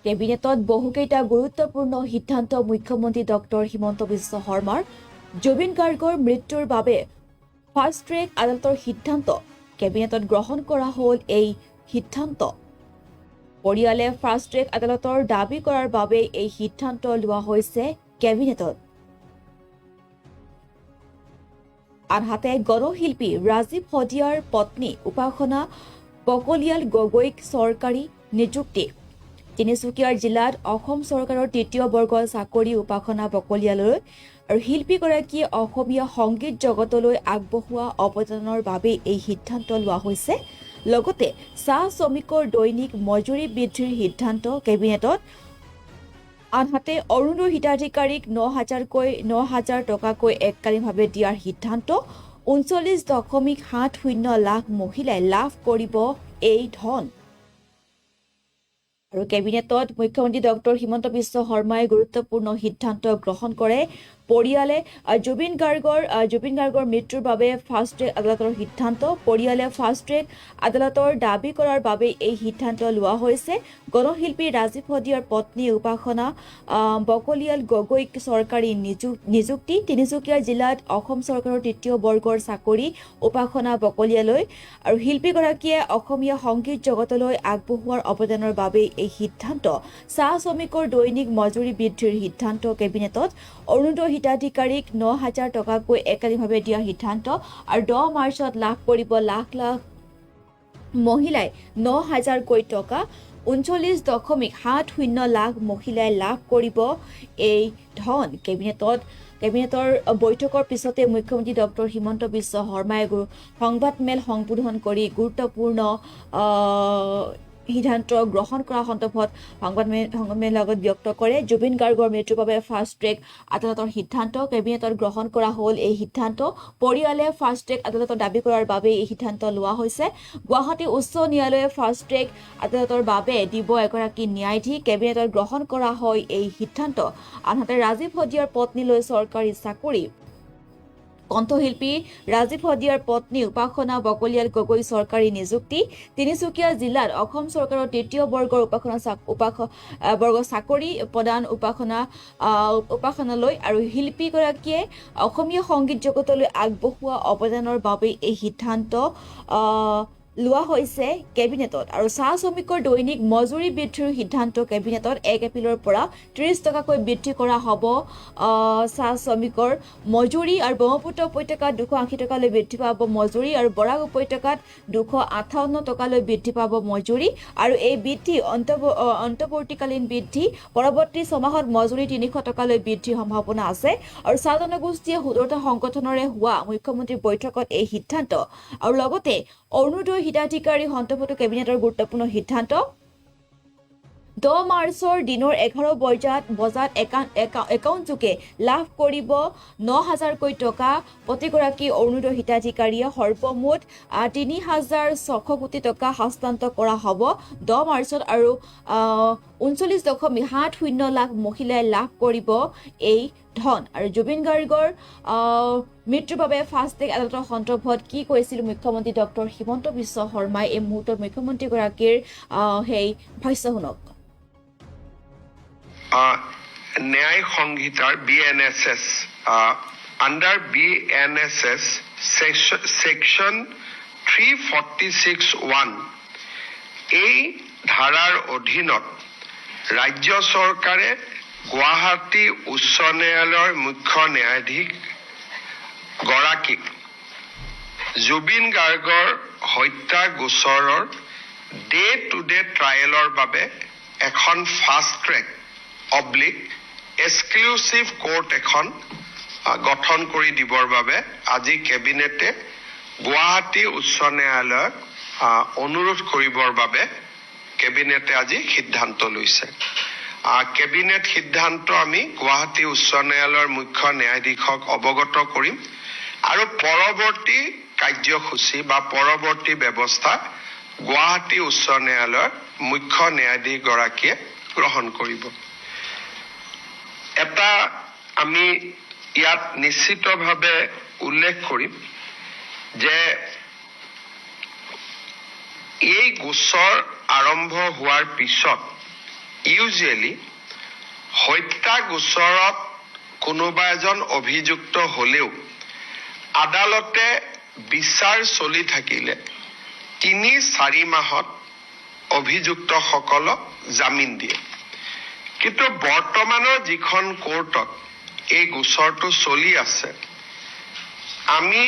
কেবিনেটত বহুকেইটা গুৰুত্বপূৰ্ণ সিদ্ধান্ত মুখ্যমন্ত্ৰী ডক্টৰ হিমন্ত বিশ্ব শৰ্মাৰ জুবিন গাৰ্গৰ মৃত্যুৰ বাবে ফাষ্ট ট্ৰেক আদালতৰ সিদ্ধান্ত কেবিনেটত গ্ৰহণ কৰা হ'ল। এই সিদ্ধান্ত পৰিয়ালে ফাষ্ট ট্ৰেক আদালতৰ দাবী কৰাৰ বাবে এই সিদ্ধান্ত লোৱা হৈছে কেবিনেটত। আনহাতে গণশিল্পী ৰাজীৱ শদিয়াৰ পত্নী উপাসনা বকলিয়াল গগৈক চৰকাৰী নিযুক্তি। তিনিচুকীয়াৰ জিলাত অসম চৰকাৰৰ তৃতীয় বৰ্গৰ চাকৰি উপাসনা বকলিয়ালৈ আৰু শিল্পীগৰাকীয়ে অসমীয়া সংগীত জগতলৈ আগবঢ়োৱা অৱদানৰ বাবে এই সিদ্ধান্ত লোৱা হৈছে। লগতে চাহ শ্ৰমিকৰ দৈনিক মজুৰি বৃদ্ধিৰ সিদ্ধান্ত কেবিনেটত। আনহাতে অৰুণোদয় হিতাধিকাৰীক ৯,০০০ টকাকৈ এককালীনভাৱে দিয়াৰ সিদ্ধান্ত। ৩৯.৭০ লাখ মহিলাই লাভ কৰিব এই ধন। আৰু কেবিনেটত মুখ্যমন্ত্ৰী ডক্টৰ হিমন্ত বিশ্ব শৰ্মাই গুৰুত্বপূৰ্ণ সিদ্ধান্ত গ্ৰহণ কৰে। পৰিয়ালে জুবিন গাৰ্গৰ মৃত্যুৰ বাবে ফাষ্ট ট্ৰেক আদালতৰ সিদ্ধান্ত। পৰিয়ালে ফাষ্ট ট্ৰেক আদালতৰ দাবী কৰাৰ বাবে এই সিদ্ধান্ত লোৱা হৈছে। গণশিল্পী ৰাজীৱ শদিয়াৰ পত্নী উপাসনা বকলিয়াল গগৈক চৰকাৰী নিযুক্তি। তিনিচুকীয়া জিলাত অসম চৰকাৰৰ তৃতীয় বৰ্গৰ চাকৰি উপাসনা বকলিয়ালৈ আৰু শিল্পীগৰাকীয়ে অসমীয়া সংগীত জগতলৈ আগবঢ়োৱাৰ অৱদানৰ বাবে এই সিদ্ধান্ত। চাহ শ্ৰমিকৰ দৈনিক মজুৰি বৃদ্ধিৰ সিদ্ধান্ত কেবিনেটত। অৰুণোদয় হিতাধিকাৰীক ৯,০০০ টকাকৈ এককালীনভাৱে দিয়াৰ সিদ্ধান্ত। আৰু 10 মাৰ্চত লাভ কৰিব লাখ লাখ মহিলাই ৯,০০০কৈ টকা। ৩৯.৭০ লাখ মহিলাই লাভ কৰিব এই ধন। কেবিনেটৰ বৈঠকৰ পিছতে মুখ্যমন্ত্ৰী ডক্টৰ হিমন্ত বিশ্ব শৰ্মাই সংবাদমেল সম্বোধন কৰি গুৰুত্বপূৰ্ণ সিদ্ধান্ত গ্ৰহণ কৰা সন্দৰ্ভত সংবাদমেলৰ লগত ব্যক্ত কৰে। জুবিন গাৰ্গৰ মৃত্যুৰ বাবে ফাষ্ট ট্ৰেক আদালতৰ সিদ্ধান্ত কেবিনেটত গ্ৰহণ কৰা হ'ল। এই সিদ্ধান্ত পৰিয়ালে ফাষ্ট ট্ৰেক আদালতৰ দাবী কৰাৰ বাবে এই সিদ্ধান্ত লোৱা হৈছে। গুৱাহাটী উচ্চ ন্যায়ালয়ে ফাষ্ট ট্ৰেক আদালতৰ বাবে দিব এগৰাকী ন্যায়াধীশ। কেবিনেটত গ্ৰহণ কৰা হয় এই সিদ্ধান্ত। আনহাতে ৰাজীৱ শদিয়াৰ পত্নীলৈ চৰকাৰী চাকৰি। কণ্ঠশিল্পী ৰাজীৱ শদিয়াৰ পত্নী উপাসনা বকলিয়াল গগৈ চৰকাৰী নিযুক্তি। তিনিচুকীয়া জিলাত অসম চৰকাৰৰ তৃতীয় বৰ্গৰ বৰ্গৰ চাকৰি প্ৰদান উপাসনালৈ আৰু শিল্পীগৰাকীয়ে অসমীয়া সংগীত জগতলৈ আগবঢ়োৱা অৱদানৰ বাবে এই সিদ্ধান্ত লোৱা হৈছে কেবিনেটত। আৰু চাহ শ্ৰমিকৰ দৈনিক মজুৰি বৃদ্ধিৰ সিদ্ধান্ত কেবিনেটত। 1 এপ্ৰিলৰ পৰা 30 টকাকৈ বৃদ্ধি কৰা হ'ব চাহ শ্ৰমিকৰ মজুৰি। আৰু ব্ৰহ্মপুত্ৰ উপত্যকাত 280 টকালৈ বৃদ্ধি পাব মজুৰি। আৰু বৰাক উপত্যকাত 258 টকালৈ বৃদ্ধি পাব মজুৰি। আৰু এই বৃদ্ধি অন্তৱৰ্তীকালীন বৃদ্ধি। পৰৱৰ্তী ছমাহত মজুৰি 300 টকালৈ বৃদ্ধিৰ সম্ভাৱনা আছে। আৰু চাহ জনগোষ্ঠীয়ে 17টা সংগঠনৰে হোৱা মুখ্যমন্ত্ৰীৰ বৈঠকত এই সিদ্ধান্ত। আৰু লগতে অৰুণোদয় হিতাধিকাৰী সন্দৰ্ভতো কেবিনেটৰ গুৰুত্বপূৰ্ণ সিদ্ধান্ত। 10 মাৰ্চৰ দিনৰ 11 বজাত একাউণ্টযোগে লাভ কৰিব 9,000কৈ টকা প্ৰতিগৰাকী অৰুণোদয় হিতাধিকাৰীয়ে। সৰ্বমুঠ 3,600 কোটি টকা হস্তান্তৰ কৰা হ'ব 10 মাৰ্চত। আৰু 39.70 লাখ মহিলাই লাভ কৰিব এই ধন। আৰু জুবিন গাৰ্গৰ মৃত্যুৰ বাবে ফাষ্ট ট্ৰেক আদালতৰ সন্দৰ্ভত কি কৈছিল মুখ্যমন্ত্ৰী ডক্টৰ হিমন্ত বিশ্ব শৰ্মাই। এই মুহূৰ্তত মুখ্যমন্ত্ৰীগৰাকীৰ সেই ভাষ্য শুনক। ন্যায় সংহিতাৰ BNSS আণ্ডাৰ BNSS সেকশন 346(1) এই ধাৰাৰ অধীনত ৰাজ্য চৰকাৰে গুৱাহাটী উচ্চ ন্যায়ালয়ৰ মুখ্য ন্যায়াধীশ গৰাকীক জুবিন গাৰ্গৰ হত্যা গোচৰৰ ডে টু ডে ট্ৰায়েলৰ বাবে এখন ফাষ্ট ট্ৰেক এক্সক্লুচিভ কোৰ্ট এখন গঠন কৰি দিবৰ বাবে আজি কেবিনেটে গুৱাহাটী উচ্চ ন্যায়ালয়ক অনুৰোধ কৰিবৰ বাবে কেবিনেটে আজি সিদ্ধান্ত লৈছে। কেবিনেট সিদ্ধান্ত আমি গুৱাহাটী উচ্চ ন্যায়ালয়ৰ মুখ্য ন্যায়াধীশক অৱগত কৰিম আৰু পৰৱৰ্তী কাৰ্যসূচী বা পৰৱৰ্তী ব্যৱস্থা গুৱাহাটী উচ্চ ন্যায়ালয়ৰ মুখ্য ন্যায়াধীশ গৰাকীয়ে গ্ৰহণ কৰিব। এটা আমি ইয়াত নিশ্চিতভাৱে উল্লেখ কৰিম যে এই গোচৰ আৰম্ভ হোৱাৰ পিছত ইউজুৱেলি হত্যা গোচৰত কোনোবা এজন অভিযুক্ত হলেও আদালতে বিচাৰ চলি থাকিলে ৩-৪ মাহত অভিযুক্তসকলক জামিন দিয়ে। কিন্তু বৰ্তমানৰ যিখন কোৰ্টত এই গোচৰটো চলি আছে, আমি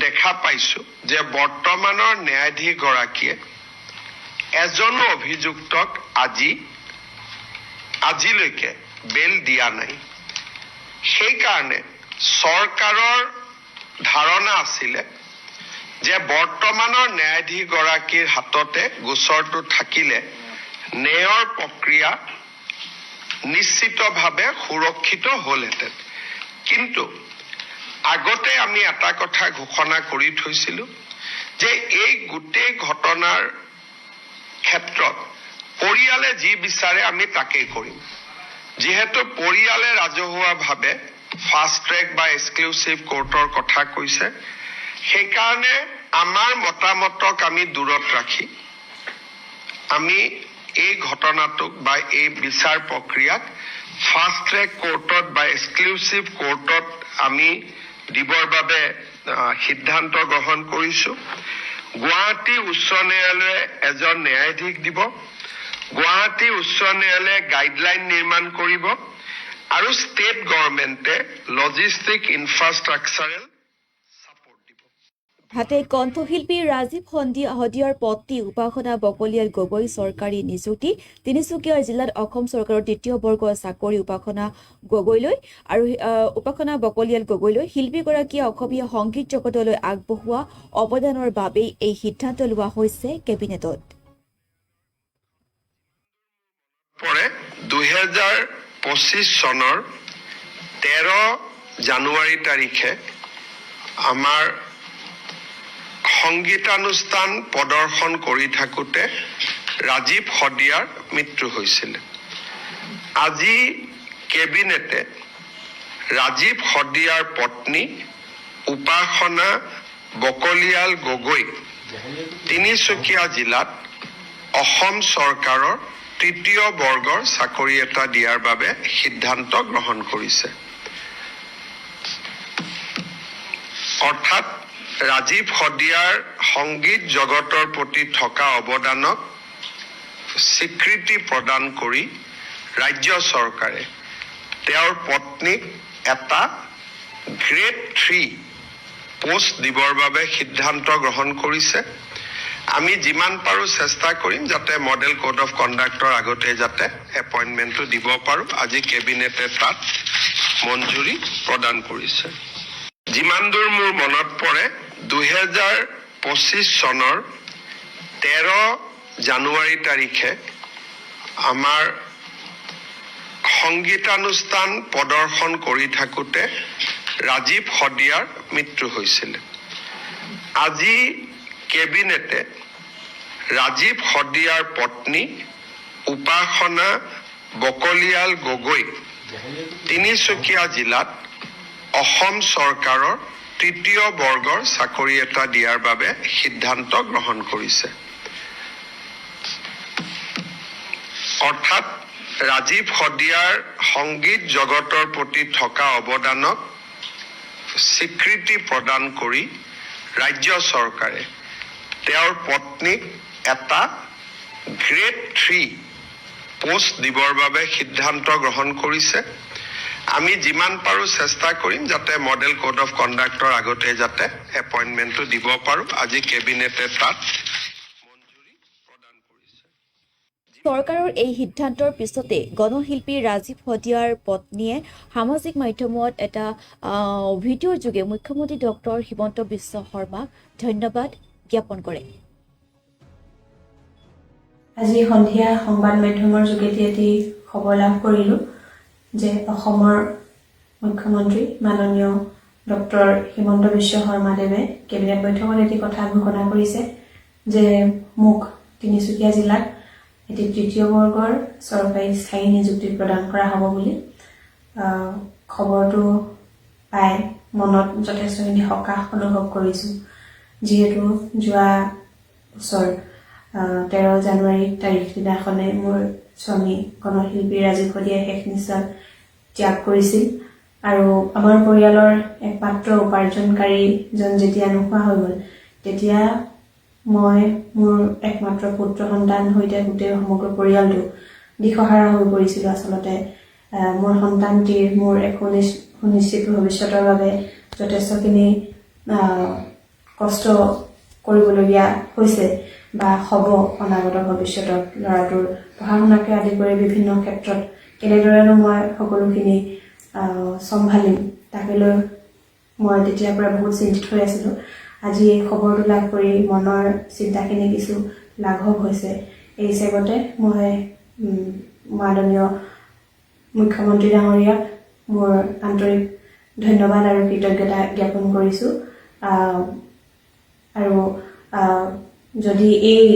দেখা পাইছো যে বৰ্তমানৰ ন্যায়াধীশগৰাকীয়ে এজনো অভিযুক্তক আজিলৈকে বেল দিয়া নাই। সেইকাৰণে চৰকাৰৰ ধাৰণা আছিলে যে বৰ্তমানৰ ন্যায়াধীশগৰাকীৰ হাততে গোচৰটো থাকিলে ন্যায়ৰ প্ৰক্ৰিয়া নিশ্চিতভাৱে সুৰক্ষিত হ'লহেঁতেন। কিন্তু আগতে আমি এটা কথা ঘোষণা কৰি থৈছিলো যে এই গোটেই ঘটনাৰ ক্ষেত্ৰত পৰিয়ালে যি বিচাৰে আমি তাকেই কৰিম। যিহেতু পৰিয়ালে ৰাজহুৱাভাৱে ফাষ্ট ট্ৰেক বা এক্সক্লুচিভ কোৰ্টৰ কথা কৈছে, সেইকাৰণে আমাৰ মতামতক আমি দূৰত ৰাখি আমি এই ঘটনাটোক বা এই বিচাৰ প্ৰক্ৰিয়াক ফাষ্ট ট্ৰেক কোৰ্টত বা এক্সক্লুচিভ কোৰ্টত আমি দিবৰ বাবে সিদ্ধান্ত গ্ৰহণ কৰিছো। গুৱাহাটী উচ্চ ন্যায়ালয়ে এজন ন্যায়াধীশ দিব, গুৱাহাটী উচ্চ ন্যায়ালয়ে গাইডলাইন নিৰ্মাণ কৰিব আৰু ষ্টেট গভৰ্ণমেণ্টে লজিষ্টিক ইনফ্ৰাষ্ট্ৰাকচাৰেল ছাপোৰ্ট দিব। হাতে কণ্ঠশিল্পী ৰাজীৱ হদিয়াৰ পত্নী উপাসনা বকলিয়াল গগৈ চৰকাৰী নিযুক্তি। তিনিচুকীয়া জিলাত অসম চৰকাৰৰ ৩য় বৰ্গৰ চাকৰি উপাসনা বকলিয়াল গগৈলৈ শিল্পীগৰাকীয়ে অসমীয়া সংগীত জগতলৈ আগবঢ়োৱা অৱদানৰ বাবেই এই সিদ্ধান্ত লোৱা হৈছে কেবিনেটত। 2025 চনৰ 13 জানুৱাৰী তাৰিখে আমাৰ সংগীতানুষ্ঠান প্ৰদৰ্শন কৰি থাকোঁতে ৰাজীৱ হদিয়াৰ মৃত্যু হৈছিল। আজি কেবিনেটে ৰাজীৱ হদিয়াৰ পত্নী উপাসনা বকলিয়াল গগৈক তিনিচুকীয়া জিলাত অসম চৰকাৰৰ ৩য় বৰ্গৰ চাকৰি এটা দিয়াৰ বাবে সিদ্ধান্ত গ্ৰহণ কৰিছে। অৰ্থাৎ ৰাজীৱ হদিয়াৰ সংগীত জগতৰ প্ৰতি থকা অৱদানক স্বীকৃতি প্ৰদান কৰি ৰাজ্য চৰকাৰে তেওঁৰ পত্নীক এটা গ্ৰেড 3 পোষ্ট দিবৰ বাবে সিদ্ধান্ত গ্ৰহণ কৰিছে। আমি যিমান পাৰো চেষ্টা কৰিম যাতে মডেল কোড অফ কণ্ডাক্টৰ আগতে যাতে এপইণ্টমেণ্টটো দিব পাৰো। আজি কেবিনেটে তাত মঞ্জুৰি প্ৰদান কৰিছে। যিমান দূৰ মোৰ মনত পৰে 2025 চনৰ 13 জানুৱাৰী তাৰিখে আমাৰ সংগীতানুষ্ঠান প্ৰদৰ্শন কৰি থাকোঁতে ৰাজীৱ হদিয়াৰ মৃত্যু হৈছিল। আজি কেবিনেটে ৰাজীৱ হদিয়াৰ পত্নী উপাসনা বকলিয়াল গগৈক তিনিচুকীয়া জিলাত অসম চৰকাৰৰ ৩য় বৰ্গৰ চাকৰি এটা দিয়াৰ বাবে সিদ্ধান্ত গ্ৰহণ কৰিছে। অৰ্থাৎ ৰাজীৱ হদিয়াৰ সংগীত জগতৰ প্ৰতি থকা অৱদানক স্বীকৃতি প্ৰদান কৰি ৰাজ্য চৰকাৰে তেওঁৰ পত্নীক এটা গ্ৰেড 3 পোষ্ট দিবৰ বাবে সিদ্ধান্ত গ্ৰহণ কৰিছে। আমি যিমান পাৰো চেষ্টা কৰিম যাতে মডেল কোড অফ কণ্ডাক্টৰ আগতে যাতে এপইণ্টমেণ্টটো দিব পাৰো। আজি কেবিনেটে তাত মঞ্জুৰি প্ৰদান কৰিছে। চৰকাৰৰ এই সিদ্ধান্তৰ পিছতে গণশিল্পী ৰাজীৱ হদিয়াৰ পত্নীয়ে সামাজিক মাধ্যমত এটা ভিডিঅ'ৰ যোগে মুখ্যমন্ত্ৰী ডক্টৰ হিমন্ত বিশ্ব শৰ্মাক ধন্যবাদ জ্ঞাপন কৰে। আজি সন্ধিয়া সংবাদ মাধ্যমৰ যোগেদি এটি খবৰ লাভ কৰিলোঁ যে অসমৰ মুখ্যমন্ত্ৰী মাননীয় ডক্টৰ হিমন্ত বিশ্ব শৰ্মাদেৱে কেবিনেট বৈঠকত এটি কথা ঘোষণা কৰিছে যে মোক তিনিচুকীয়া জিলাত এটি ৩য় বৰ্গৰ চৰকাৰী স্থায়ী নিযুক্তি প্ৰদান কৰা হ'ব বুলি। খবৰটো পাই মনত যথেষ্টখিনি সকাহ অনুভৱ কৰিছোঁ, যিহেতু যোৱা বছৰ 13 জানুৱাৰী তাৰিখ দিনাখনে মোৰ স্বামী গণশিল্পী ৰাজীৱ শদিয়াই শেষ নিশ্বাস ত্যাগ কৰিছিল আৰু আমাৰ পৰিয়ালৰ একমাত্ৰ উপাৰ্জনকাৰীজন যেতিয়া নোহোৱা হৈ গ'ল তেতিয়া মই মোৰ একমাত্ৰ পুত্ৰ সন্তান সৈতে গোটেই সমগ্ৰ পৰিয়ালটো দিশহাৰা হৈ পৰিছিলোঁ আচলতে মোৰ সন্তানটিৰ মোৰ এক সুনিশ্চিত ভৱিষ্যতৰ বাবে যথেষ্টখিনি কষ্ট কৰিবলগীয়া হৈছে বা হ'ব অনাগত ভৱিষ্যতত ল'ৰাটোৰ পঢ়া শুনাকে আদি কৰি বিভিন্ন ক্ষেত্ৰত কেনেদৰেনো মই সকলোখিনি চম্ভালিম তাকে লৈ মই তেতিয়াৰ পৰা বহুত চিন্তিত হৈ আছিলোঁ আজি এই খবৰটো লাভ কৰি মনৰ চিন্তাখিনি কিছু লাঘৱ হৈছে এই হিচাপতে মই মাননীয় মুখ্যমন্ত্ৰী ডাঙৰীয়াক মোৰ আন্তৰিক ধন্যবাদ আৰু কৃতজ্ঞতা জ্ঞাপন কৰিছোঁ আৰু যদি এই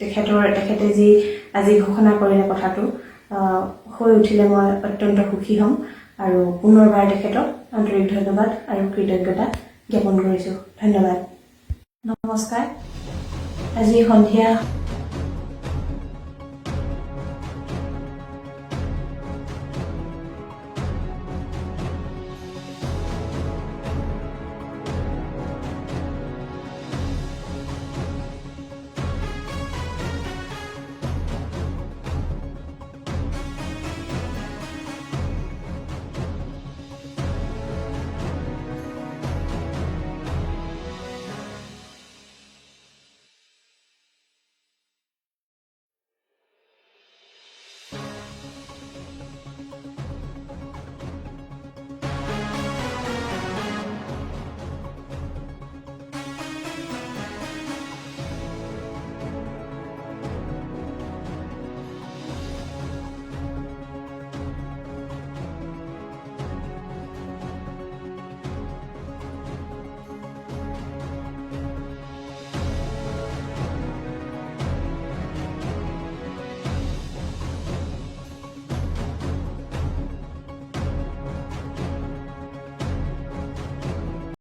তেখেতে যি আজি ঘোষণা কৰিলে কথাটো হৈ উঠিলে মই অত্যন্ত সুখী হ'ম আৰু পুনৰবাৰ তেখেতক আন্তৰিক ধন্যবাদ আৰু কৃতজ্ঞতা জ্ঞাপন কৰিছোঁ ধন্যবাদ নমস্কাৰ আজি সন্ধিয়া